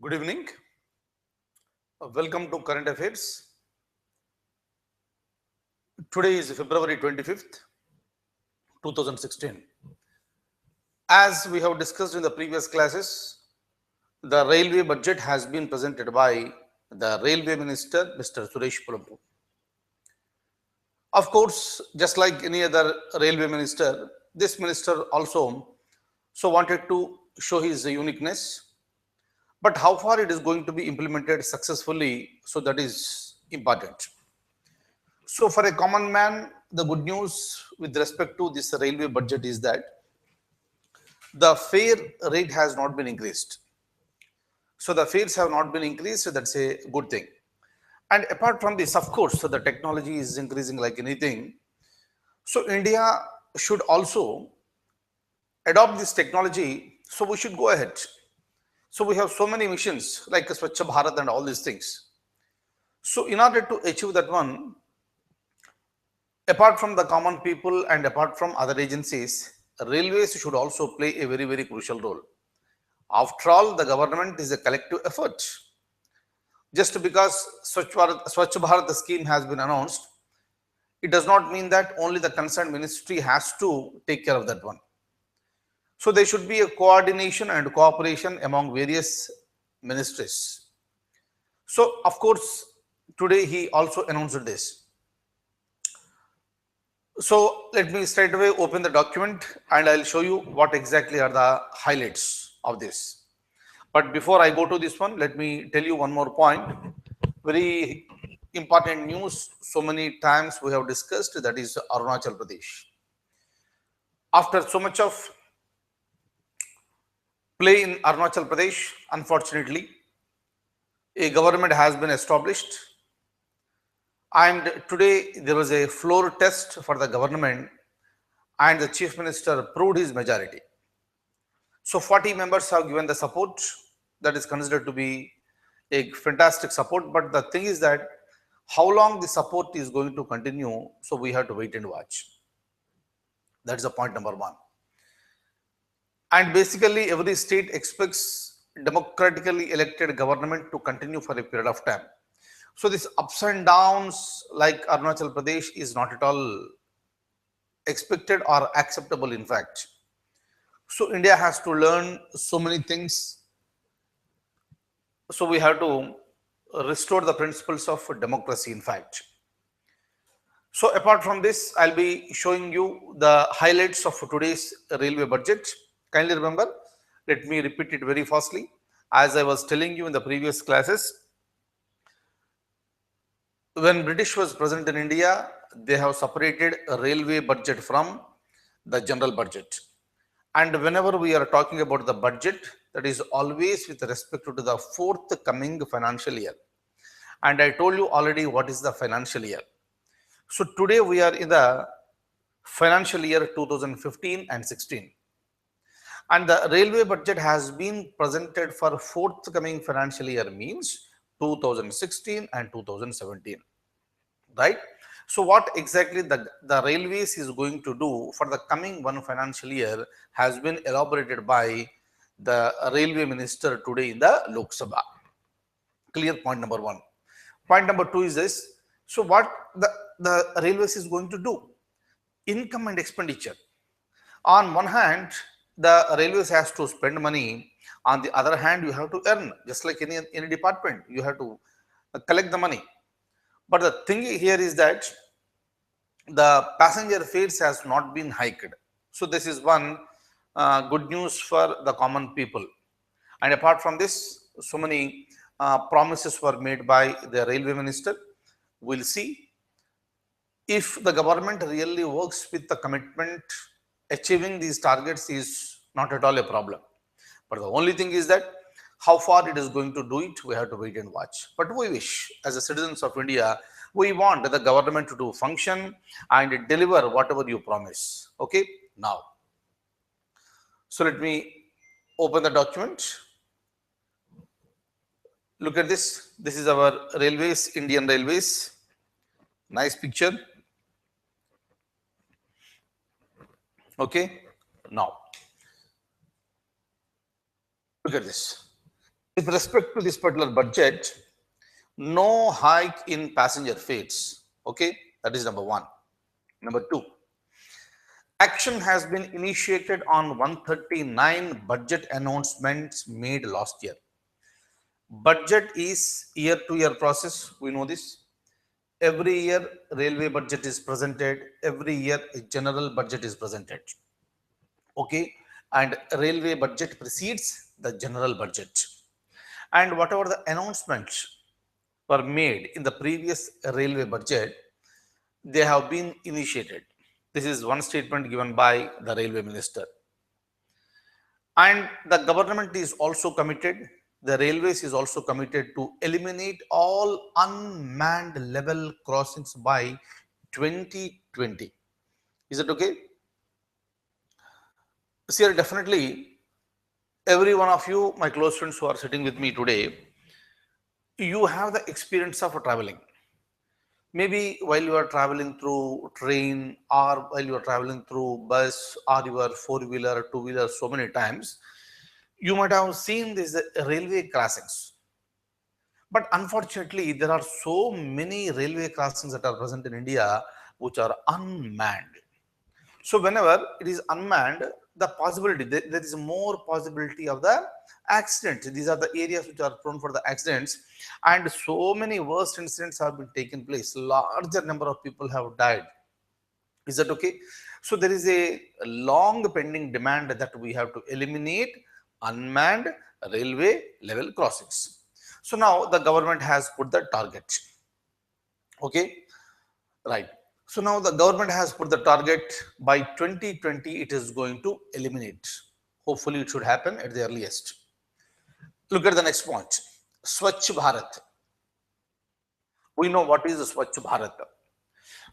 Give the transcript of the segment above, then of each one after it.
Good evening. Welcome to Current Affairs. Today is February 25th, 2016. As we have discussed in the previous classes, the railway budget has been presented by the Railway Minister, Mr. Suresh Prabhu. Of course, just like any other railway minister, this minister also wanted to show his uniqueness. But how far it is going to be implemented successfully, so that is important. So for a common man, the good news with respect to this railway budget is that the fare rate has not been increased. So the fares have not been increased, so that's a good thing. And apart from this, of course, so the technology is increasing like anything. So India should also adopt this technology, so we should go ahead. So we have so many missions like Swach Bharat and all these things. So in order to achieve that one, apart from the common people and apart from other agencies, railways should also play a very, very crucial role. After all, the government is a collective effort. Just because Swachh Bharat scheme has been announced, it does not mean that only the concerned ministry has to take care of that one. So there should be a coordination and cooperation among various ministries. So of course, today he also announced this. So let me straight away open the document and I'll show you what exactly are the highlights of this. But before I go to this one, let me tell you one more point. Very important news, so many times we have discussed, that is Arunachal Pradesh. After so much of play in Arunachal Pradesh, unfortunately, a government has been established. And today there was a floor test for the government and the chief minister proved his majority. So 40 members have given the support. That is considered to be a fantastic support. But the thing is that how long the support is going to continue, so we have to wait and watch. That is the point number one. And basically every state expects democratically elected government to continue for a period of time. So this ups and downs like Arunachal Pradesh is not at all expected or acceptable in fact. So India has to learn so many things. So we have to restore the principles of democracy in fact. So apart from this, I'll be showing you the highlights of today's railway budget. Kindly remember, let me repeat it very fastly. As I was telling you in the previous classes, when British was present in India, they have separated a railway budget from the general budget. And whenever we are talking about the budget, that is always with respect to the forthcoming financial year. And I told you already what is the financial year. So today we are in the financial year 2015 and 16. And the railway budget has been presented for forthcoming financial year means 2016 and 2017. Right? So what exactly the railways is going to do for the coming one financial year has been elaborated by the railway minister today in the Lok Sabha. Clear point number one. Point number two is this. So what the railways is going to do? Income and expenditure. On one hand, the railways has to spend money. On the other hand, you have to earn. Just like any department, you have to collect the money. But the thing here is that the passenger fares has not been hiked. So this is one good news for the common people. And apart from this, so many promises were made by the railway minister. We'll see if the government really works with the commitment. Achieving these targets is not at all a problem. But the only thing is that how far it is going to do it, we have to wait and watch. But we wish, as a citizens of India, we want the government to do function and deliver whatever you promise. Okay, now. So let me open the document. Look at this. This is our railways, Indian Railways. Nice picture. Okay, now. Look at this. With respect to this particular budget, no hike in passenger fares. Okay, that is number one. Number two, action has been initiated on 139 budget announcements made last year. Budget is year to year process. We know this. Every year, railway budget is presented. Every year, a general budget is presented. Okay, and railway budget precedes the general budget. And whatever the announcements were made in the previous railway budget, they have been initiated. This is one statement given by the railway minister. And the government is also committed, the railways is also committed to eliminate all unmanned level crossings by 2020. Is it okay? Sir, definitely, every one of you, my close friends who are sitting with me today, you have the experience of traveling. Maybe while you are traveling through train or while you are traveling through bus or your four-wheeler, two-wheeler so many times, you might have seen these railway crossings. But unfortunately, there are so many railway crossings that are present in India which are unmanned. So whenever it is unmanned, the possibility, there is more possibility of the accident. These are the areas which are prone for the accidents, and so many worst incidents have been taken place. Larger number of people have died. Is that okay? So there is a long pending demand that we have to eliminate unmanned railway level crossings. So now the government has put the target. Okay, right. So now the government has put the target by 2020, it is going to eliminate. Hopefully it should happen at the earliest. Look at the next point. Swach Bharat. We know what is the Swach Bharat.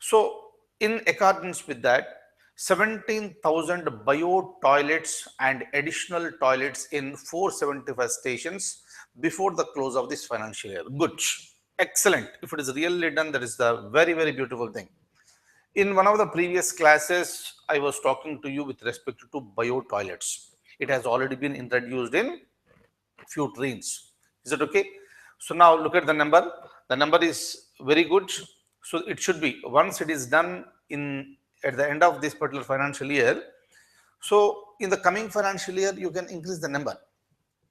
So in accordance with that, 17,000 bio toilets and additional toilets in 475 stations before the close of this financial year. Good. Excellent. If it is really done, that is the very, very beautiful thing. In one of the previous classes, I was talking to you with respect to bio toilets. It has already been introduced in few trains. Is it okay? So now look at the number. The number is very good. So it should be, once it is done at the end of this particular financial year. So in the coming financial year, you can increase the number.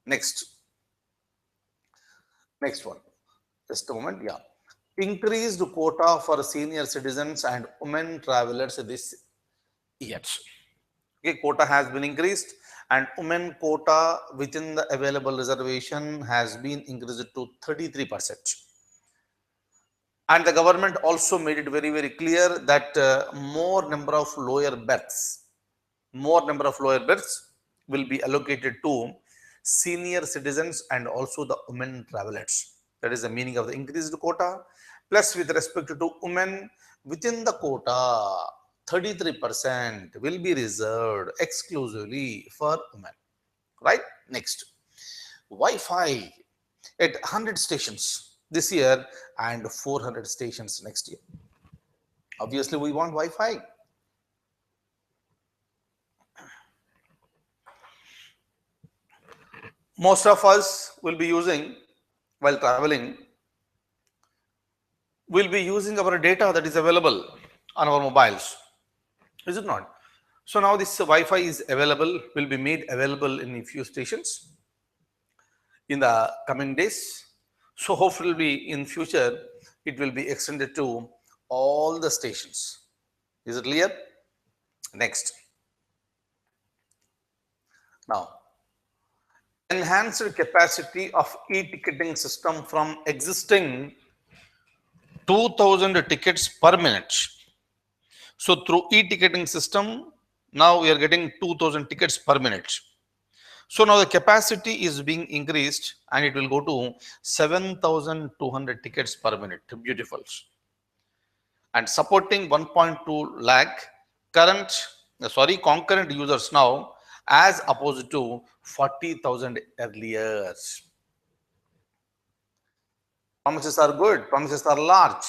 Next one. Just a moment. Yeah. Increased quota for senior citizens and women travelers this year. Okay, quota has been increased, and women quota within the available reservation has been increased to 33%. And the government also made it very, very clear that more number of lower berths will be allocated to senior citizens and also the women travelers. That is the meaning of the increased quota. Plus, with respect to women, within the quota, 33% will be reserved exclusively for women. Right? Next, Wi-Fi at 100 stations this year and 400 stations next year. Obviously, we want Wi-Fi. Most of us will be using, while traveling, will be using our data that is available on our mobiles. Is it not? So now this Wi-Fi is available, will be made available in a few stations in the coming days. So hopefully in future, it will be extended to all the stations. Is it clear? Next. Now, enhanced capacity of e-ticketing system from existing 2,000 tickets per minute. So through e-ticketing system, now we are getting 2,000 tickets per minute. So now the capacity is being increased and it will go to 7,200 tickets per minute. Beautiful. And supporting 1.2 lakh concurrent users now, as opposed to 40,000 earlier. Promises are good, promises are large.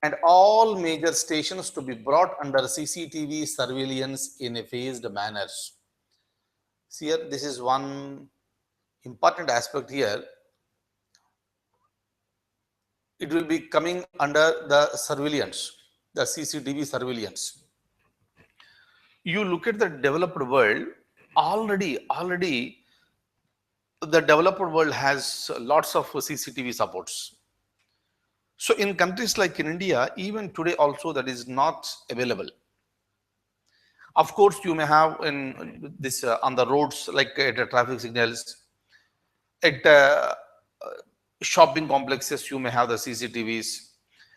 And all major stations to be brought under CCTV surveillance in a phased manner. See here, this is one important aspect here, it will be coming under the surveillance, the CCTV surveillance. You look at the developed world, already the developed world has lots of CCTV supports. So in countries like in India, even today also that is not available. Of course, you may have in this on the roads, like at the traffic signals, at shopping complexes, you may have the CCTVs.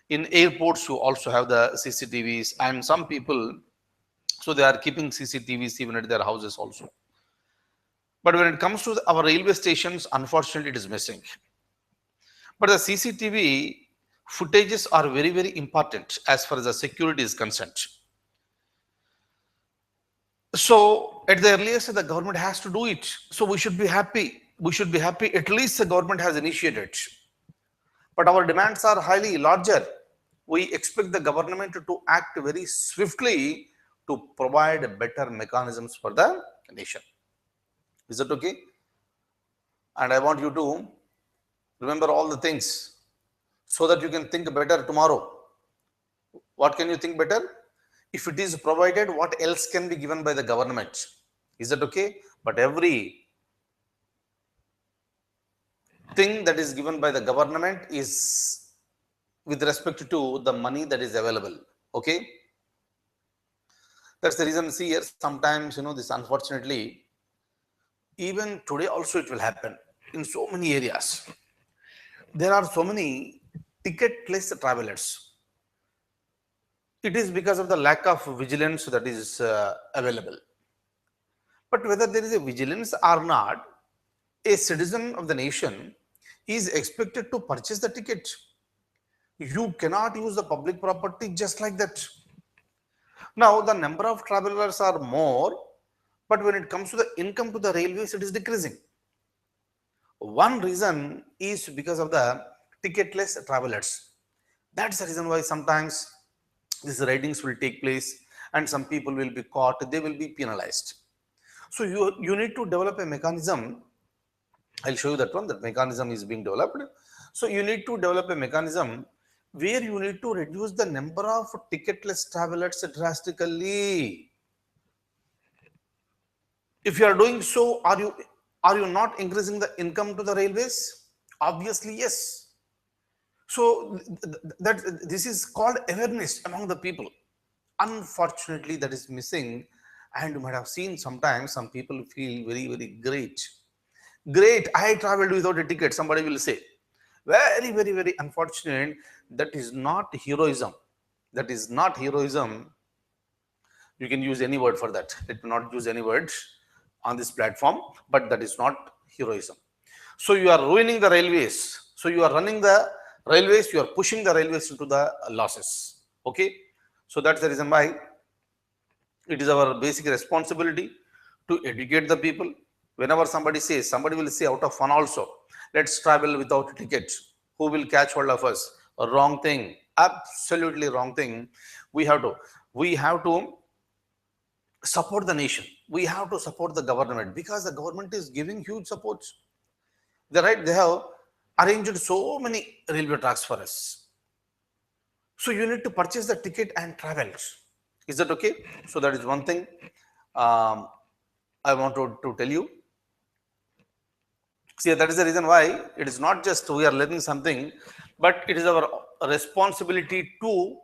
In airports, you also have the CCTVs, and some people, so they are keeping CCTVs even at their houses also. But when it comes to our railway stations, unfortunately, it is missing. But the CCTV footages are very important as far as the security is concerned. So at the earliest, the government has to do it. So we should be happy. We should be happy. At least the government has initiated. But our demands are highly larger. We expect the government to act very swiftly to provide better mechanisms for the nation. Is that okay? And I want you to remember all the things so that you can think better tomorrow. What can you think better? If it is provided, what else can be given by the government? Is that okay? But every thing that is given by the government is with respect to the money that is available. Okay? That's the reason, see here, sometimes, this unfortunately, even today also it will happen in so many areas. There are so many ticketless travelers. It is because of the lack of vigilance that is available. But whether there is a vigilance or not, a citizen of the nation is expected to purchase the ticket. You cannot use the public property just like that. Now, the number of travelers are more, but when it comes to the income to the railways, it is decreasing. One reason is because of the ticketless travelers. That's the reason why sometimes these ridings will take place and some people will be caught, they will be penalized. So you need to develop a mechanism. I'll show you that one, that mechanism is being developed. So you need to develop a mechanism where you need to reduce the number of ticketless travelers drastically. If you are doing so, are you not increasing the income to the railways? Obviously, yes. So this is called awareness among the people. Unfortunately, that is missing, and you might have seen sometimes some people feel very great. Great, I traveled without a ticket, somebody will say. Very unfortunate. That is not heroism. That is not heroism. You can use any word for that. Let me not use any words on this platform, but that is not heroism. So you are ruining the railways. So you are running the railways, you are pushing the railways into the losses. Okay? So that's the reason why it is our basic responsibility to educate the people. Whenever somebody says, somebody will say out of fun also, let's travel without ticket. Who will catch hold of us? A wrong thing. Absolutely wrong thing. We have to support the nation. We have to support the government because the government is giving huge support. They have arranged so many railway tracks for us. So you need to purchase the ticket and travel. Is that okay? So that is one thing I want to tell you. See, that is the reason why it is not just we are learning something, but it is our responsibility to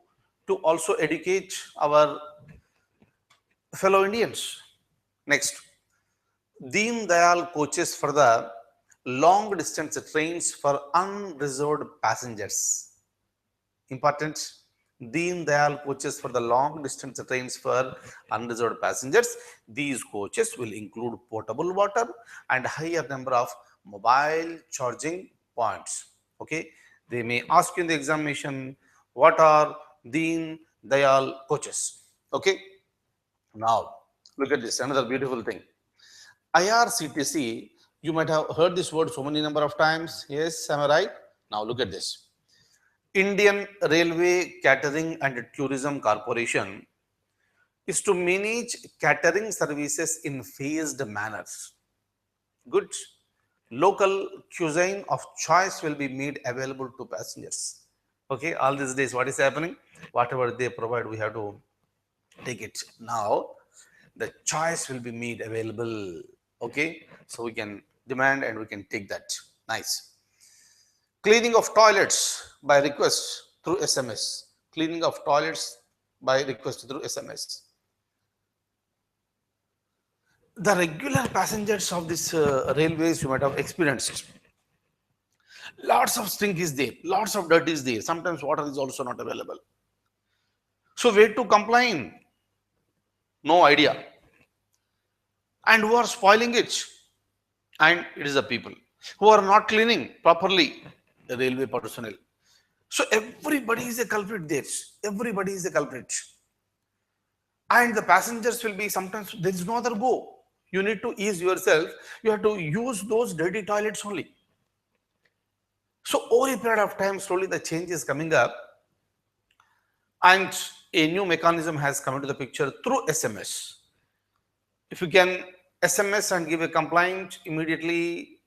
also educate our fellow Indians. Next, Deen Dayal coaches for the long distance trains for unreserved passengers. Important. Deen Dayal coaches for the long distance trains for unreserved passengers. These coaches will include potable water and higher number of mobile charging points. Okay. They may ask you in the examination, what are Deen Dayal coaches? Okay. Now, look at this, another beautiful thing. IRCTC, you might have heard this word so many number of times. Yes, am I right? Now, look at this. Indian Railway Catering and Tourism Corporation is to manage catering services in phased manners. Good. local cuisine of choice will be made available to passengers. Okay, all these days what is happening? Whatever they provide, we have to take it. Now the choice will be made available. Okay, so we can demand and we can take that. Nice. Cleaning of toilets by request through SMS. Cleaning of toilets by request through SMS. The regular passengers of this railways, you might have experienced, lots of stink is there, lots of dirt is there, sometimes water is also not available. So where to complain? No idea. And who are spoiling it? And it is the people who are not cleaning properly, the railway personnel. So everybody is a culprit there. Everybody is a culprit. And the passengers will be, sometimes there is no other go. You need to ease yourself. You have to use those dirty toilets only. So over a period of time, slowly the change is coming up. And a new mechanism has come into the picture through SMS. If you can SMS and give a complaint, immediately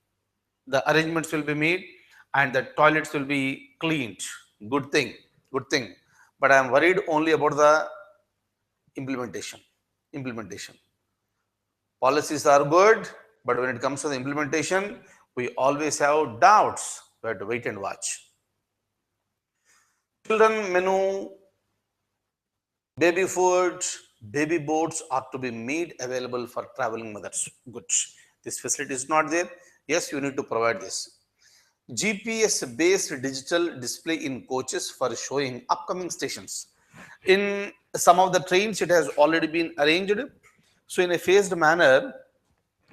the arrangements will be made and the toilets will be cleaned. Good thing, good thing. But I am worried only about the implementation. Policies are good, but when it comes to the implementation, we always have doubts. We have to wait and watch. Children menu, baby food, baby boards are to be made available for traveling mothers. Good. This facility is not there. Yes, you need to provide this. GPS-based digital display in coaches for showing upcoming stations. In some of the trains, it has already been arranged. So in a phased manner,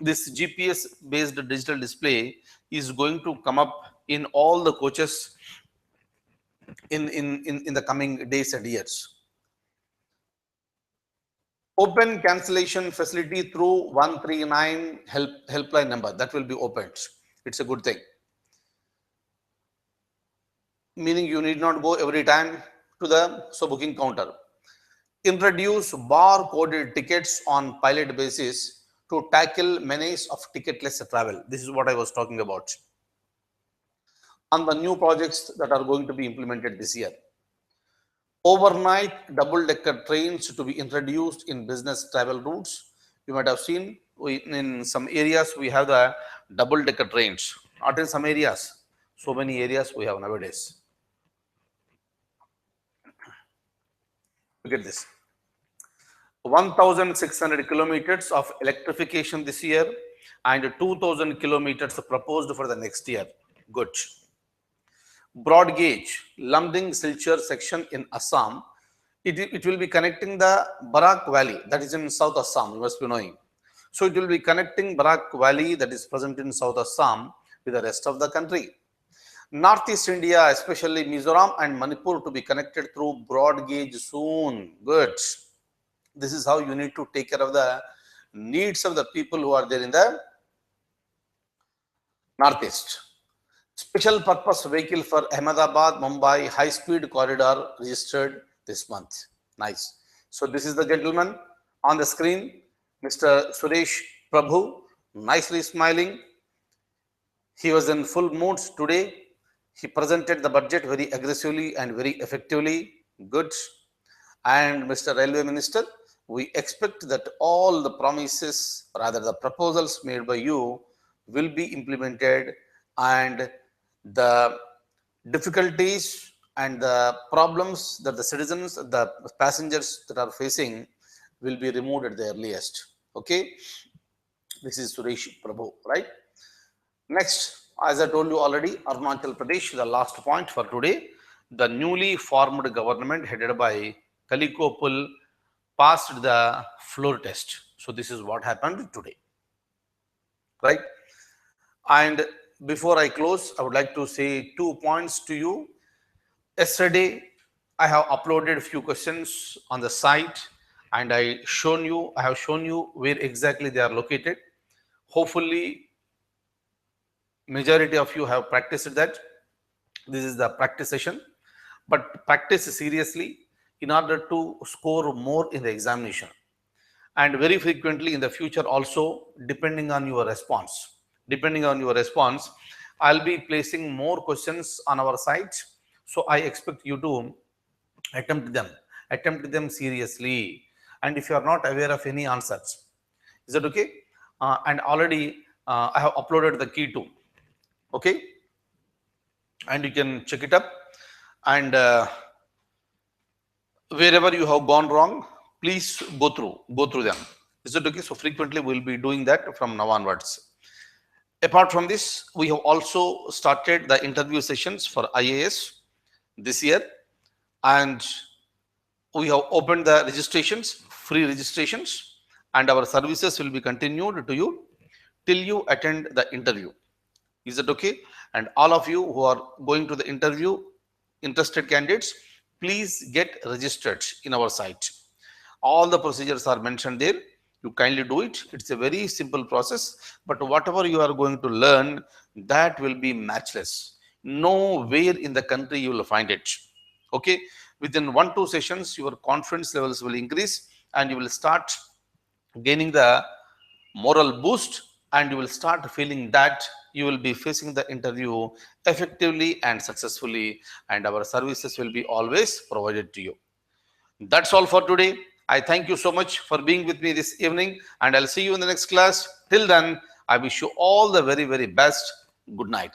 this GPS-based digital display is going to come up in all the coaches in the coming days and years. Open cancellation facility through 139 helpline number, that will be opened. It's a good thing. Meaning you need not go every time to the booking counter. Introduce bar-coded tickets on pilot basis to tackle menace of ticketless travel. This is what I was talking about. On the new projects that are going to be implemented this year. Overnight double-decker trains to be introduced in business travel routes. You might have seen in some areas we have the double-decker trains. Not in some areas. So many areas we have nowadays. Look at this. 1,600 kilometers of electrification this year and 2,000 kilometers proposed for the next year. Good. Broad gauge Lumding Silchar section in Assam. It will be connecting the Barak Valley, that is in South Assam, you must be knowing. So it will be connecting Barak Valley, that is present in South Assam, with the rest of the country. Northeast India, especially Mizoram and Manipur, to be connected through broad gauge soon. Good. This is how you need to take care of the needs of the people who are there in the Northeast. Special purpose vehicle for Ahmedabad, Mumbai high-speed corridor registered this month. Nice. So this is the gentleman on the screen, Mr. Suresh Prabhu, nicely smiling. He was in full mood today. He presented the budget very aggressively and very effectively. Good. And Mr. Railway Minister, we expect that all the promises, rather the proposals made by you, will be implemented, and the difficulties and the problems that the citizens, the passengers that are facing will be removed at the earliest. Okay, this is Suresh Prabhu, right? Next, as I told you already, Arunachal Pradesh, the last point for today. The newly formed government headed by Kalikopul passed the floor test. So this is what happened today, right? And before I close, I would like to say 2 points to you. Yesterday, I have uploaded a few questions on the site, and I have shown you where exactly they are located. Hopefully, majority of you have practiced that. This is the practice session, but practice seriously in order to score more in the examination. And very frequently in the future also, depending on your response, depending on your response, I'll be placing more questions on our site. So I expect you to attempt them seriously. And if you are not aware of any answers, is that okay? And already I have uploaded the key too. Okay, and you can check it up. And wherever you have gone wrong, please go through them. Is it okay? So frequently we'll be doing that from now onwards. Apart from this, we have also started the interview sessions for IAS this year, and we have opened the registrations, free registrations, and our services will be continued to you till you attend the interview. Is that okay? And all of you who are going to the interview, interested candidates, please get registered in our site. All the procedures are mentioned there. You kindly do it. It's a very simple process, but whatever you are going to learn, that will be matchless. Nowhere in the country you will find it. Okay, within 1-2 sessions, your confidence levels will increase, and you will start gaining the moral boost, and you will start feeling that you will be facing the interview effectively and successfully, and our services will be always provided to you. That's all for today. I thank you so much for being with me this evening, and I'll see you in the next class. Till then, I wish you all the very, very best. Good night.